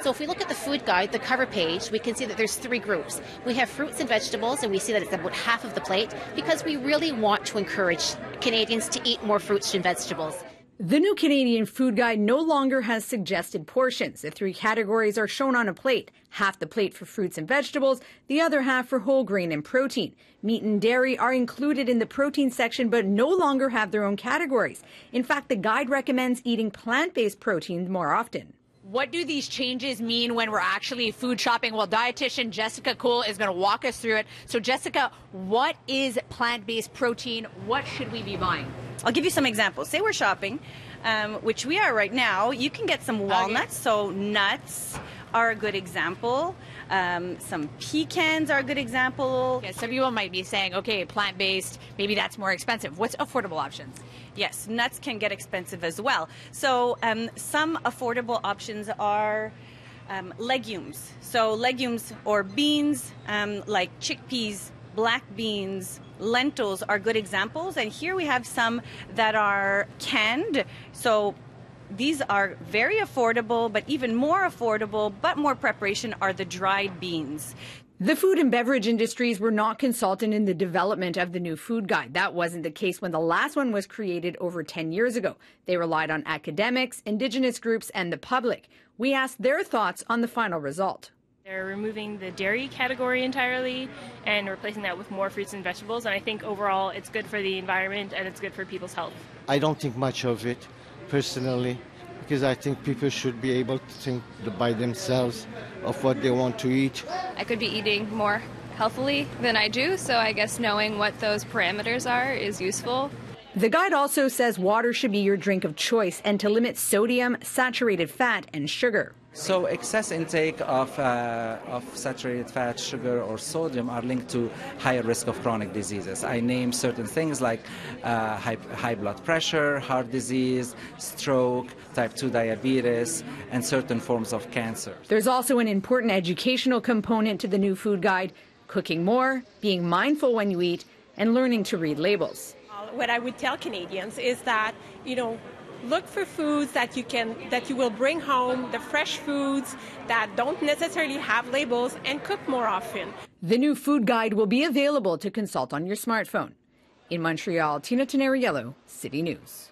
So if we look at the food guide, the cover page, we can see that there's three groups. We have fruits and vegetables, and we see that it's about half of the plate because we really want to encourage Canadians to eat more fruits and vegetables. The new Canadian food guide no longer has suggested portions. The three categories are shown on a plate. Half the plate for fruits and vegetables, the other half for whole grain and protein. Meat and dairy are included in the protein section but no longer have their own categories. In fact, the guide recommends eating plant-based protein more often. What do these changes mean when we're actually food shopping? Well, dietitian Jessica Cool is going to walk us through it. So, Jessica, what is plant-based protein? What should we be buying? I'll give you some examples. Say we're shopping, which we are right now. You can get some walnuts, so nuts are a good example. Some pecans are a good example. Yeah, some people might be saying, okay, plant-based, maybe that's more expensive. What's affordable options? Yes, nuts can get expensive as well. So some affordable options are legumes. So legumes or beans like chickpeas, black beans, lentils are good examples. And here we have some that are canned. So these are very affordable, but even more affordable, but more preparation are the dried beans. The food and beverage industries were not consulted in the development of the new food guide. That wasn't the case when the last one was created over 10 years ago. They relied on academics, Indigenous groups, and the public. We asked their thoughts on the final result. They're removing the dairy category entirely and replacing that with more fruits and vegetables. And I think overall it's good for the environment and it's good for people's health. I don't think much of it, personally, because I think people should be able to think by themselves of what they want to eat. I could be eating more healthily than I do, so I guess knowing what those parameters are is useful. The guide also says water should be your drink of choice and to limit sodium, saturated fat, and sugar. So excess intake of saturated fat, sugar, or sodium are linked to higher risk of chronic diseases. I name certain things like high blood pressure, heart disease, stroke, type 2 diabetes, and certain forms of cancer. There's also an important educational component to the new food guide: cooking more, being mindful when you eat, and learning to read labels. What I would tell Canadians is that, look for foods that you will bring home, the fresh foods that don't necessarily have labels, and cook more often. The new food guide will be available to consult on your smartphone. In Montreal, Tenneriello, City News.